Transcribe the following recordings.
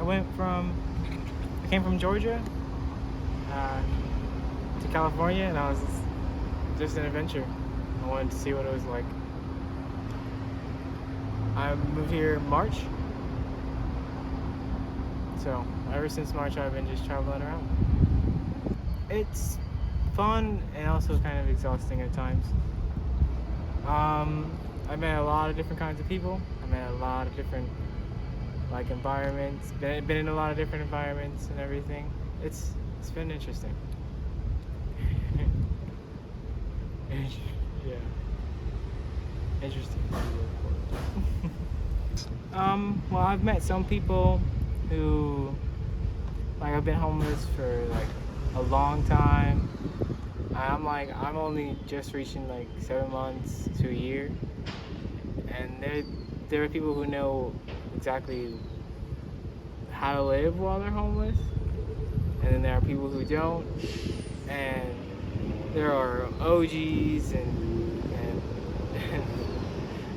I came from Georgia to California, and I was just an adventure. I wanted to see what it was like. I moved here in March, so ever since March I've been just traveling around. It's fun and also kind of exhausting at times. I met a lot of different kinds of people. I met a lot of different environments. Been in a lot of different environments and everything. It's been interesting. Yeah, interesting. Well, I've met some people who I've been homeless for a long time. I'm only just reaching 7 months to a year, and there are people who know exactly how to live while they're homeless, and then there are people who don't, and there are OGs and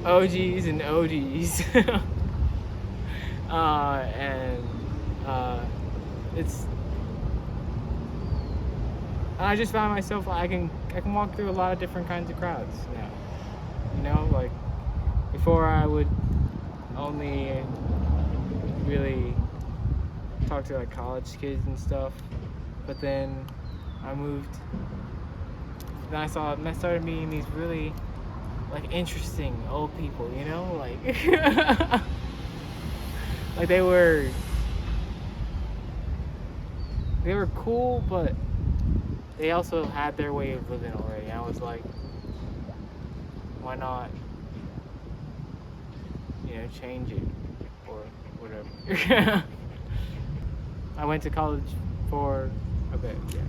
OGs and OGs. It's I just found myself I can walk through a lot of different kinds of crowds now. Before I would only really talk to college kids and stuff, but then I moved. Then I started meeting these really interesting old people. They were cool, but they also had their way of living already. I was like, why not, change it or whatever. I went to college for a bit, yeah.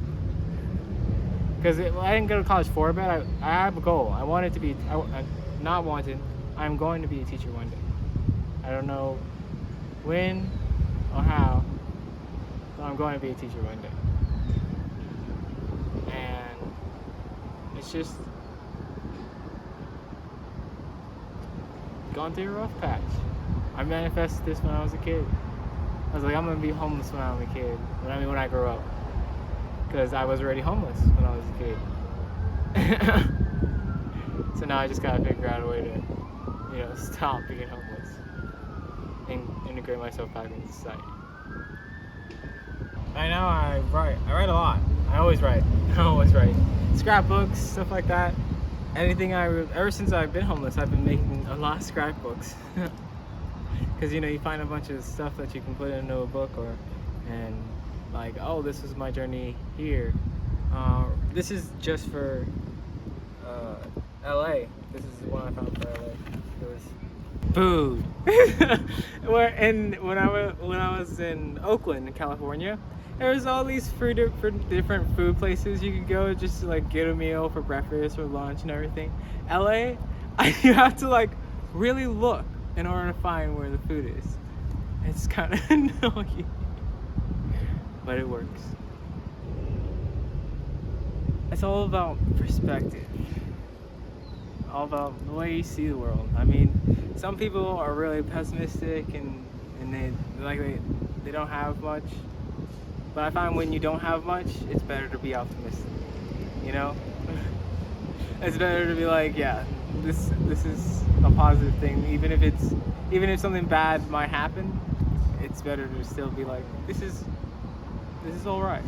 Because I didn't go to college for a bit. I have a goal. I wanted to be, I'm going to be a teacher one day. I don't know when or how, but I'm going to be a teacher one day. And it's just gone through a rough patch. I manifested this when I was a kid. I was like, I'm gonna be homeless when I'm a kid. When I grow up, because I was already homeless when I was a kid. So now I just gotta figure out a way to, stop being homeless and integrate myself back into society. Right now I write a lot. I always write. Scrapbooks, stuff like that. Ever since I've been homeless, I've been making a lot of scrapbooks. Because you find a bunch of stuff that you can put into a book, oh, this was my journey here. This is just for LA. This is the one I found for LA. It was food. When I was in Oakland, California, there was all these different food places you could go just to get a meal for breakfast or lunch and everything. LA, you have to really look in order to find where the food is. It's kind of annoying, but it works. It's all about perspective. All about the way you see the world. Some people are really pessimistic and they don't have much. But I find when you don't have much, it's better to be optimistic. It's better to be yeah, this is a positive thing. Even if something bad might happen, it's better to still be this is all right.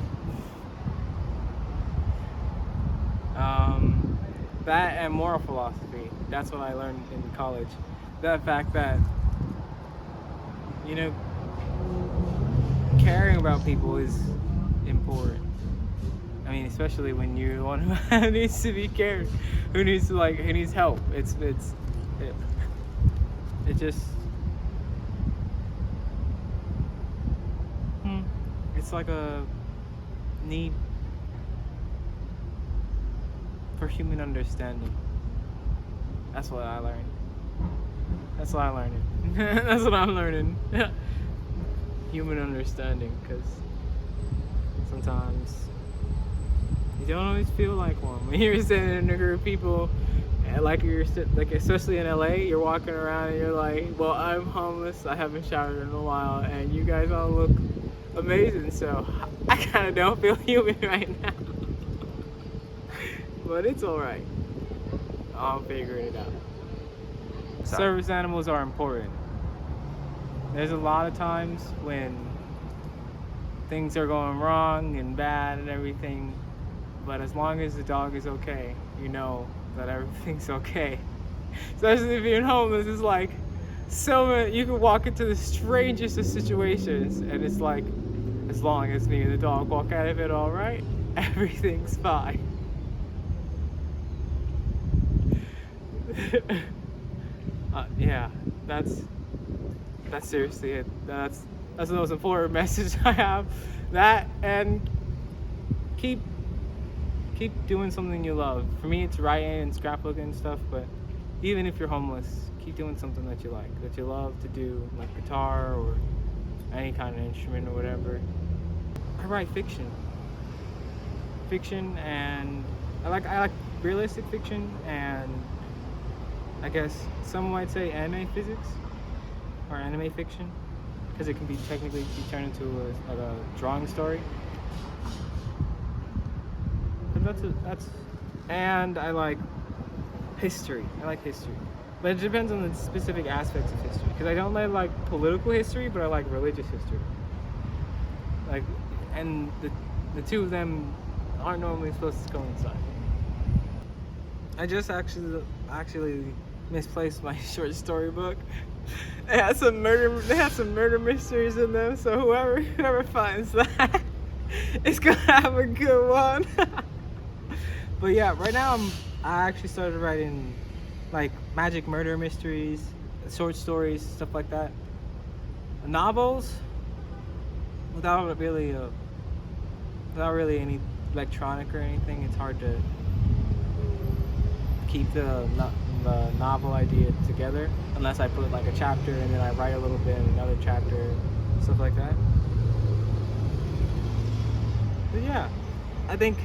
That and moral philosophy. That's what I learned in college. The fact that caring about people is important. Especially when you're the one who needs to be cared, who needs help. It just it's like a need for human understanding. That's what I learned. That's what I'm learning. Human understanding, because sometimes you don't always feel like one when you're sitting in a group of people And like like especially in LA, you're walking around and you're like, well, I'm homeless, I haven't showered in a while, and you guys all look amazing, so I kind of don't feel human right now. But it's alright. I'll figure it out. Service animals are important. There's a lot of times when things are going wrong and bad and everything, but as long as the dog is okay, you know that everything's okay. Especially if you're homeless, it's like you can walk into the strangest of situations and it's like, as long as me and the dog walk out of it all right, everything's fine. Yeah, that's seriously it. That's the most important message I have. That, and keep doing something you love. For me, it's writing and scrapbooking and stuff. But even if you're homeless, keep doing something that you like, that you love to do, like guitar or any kind of instrument or whatever. I write fiction, and I like realistic fiction, and I guess some might say anime physics or anime fiction, because it can be technically turned into a drawing story. And and I like history. But it depends on the specific aspects of history, because I don't like political history, but I like religious history. And the two of them aren't normally supposed to coincide. I just actually misplaced my short story book. They had some murder mysteries in them, so whoever finds that is gonna have a good one. But yeah, right now I actually started writing like magic murder mysteries, short stories, stuff like that. Novels without really any electronic or anything. It's hard to keep the novel idea together unless I put like a chapter and then I write a little bit in another chapter, stuff like that. But yeah, I think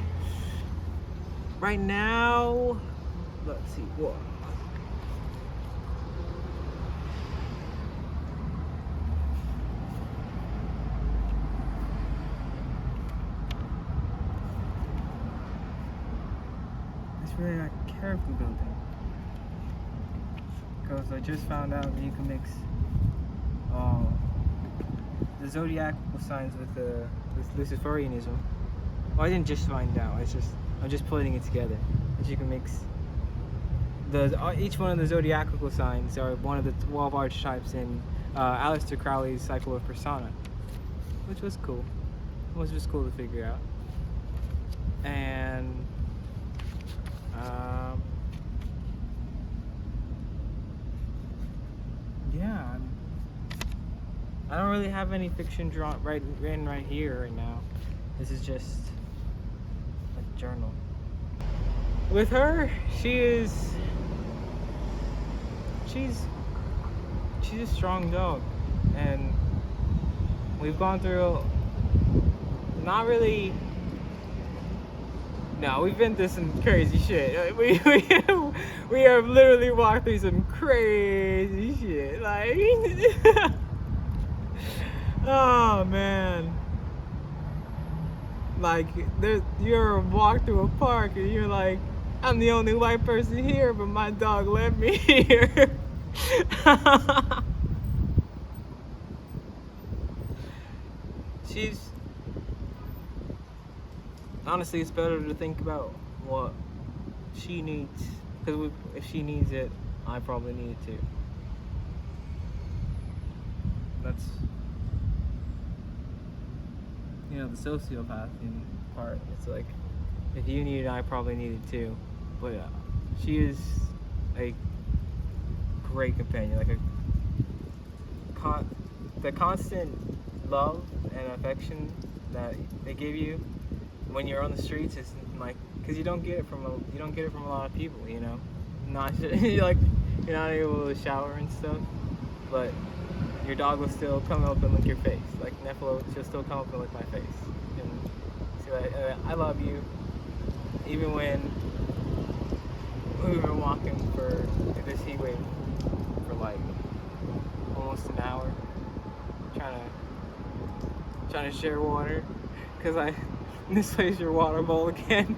right now, let's see, what? It's really like a character building. Because I just found out that you can mix the zodiacal signs with Luciferianism. Well, I didn't just find out. I'm just putting it together. That you can mix each one of the zodiacal signs are one of the 12 archetypes in Aleister Crowley's Cycle of Persona, which was cool. It was just cool to figure out. And yeah, I don't really have any fiction written right here right now. This is just a journal. With her, she's a strong dog, and we've gone through we've been through some crazy shit. We have literally walked through some crazy shit. Like, oh man. Like, you're walk through a park and you're like, I'm the only white person here, but my dog let me here. Honestly, it's better to think about what she needs, because if she needs it, I probably need it too. That's, the sociopath part. It's like, if you need it, I probably need it too. But she is a great companion, like the constant love and affection that they give you when you're on the streets is like, because you don't get it from a lot of people, not like you're not able to shower and stuff, but your dog will still come up and lick your face. Like Nephilim, she'll still come up and lick my face and say, I love you, even when we've been walking for this heat wave for like almost an hour, trying to share water, cause I misplaced your water bowl again.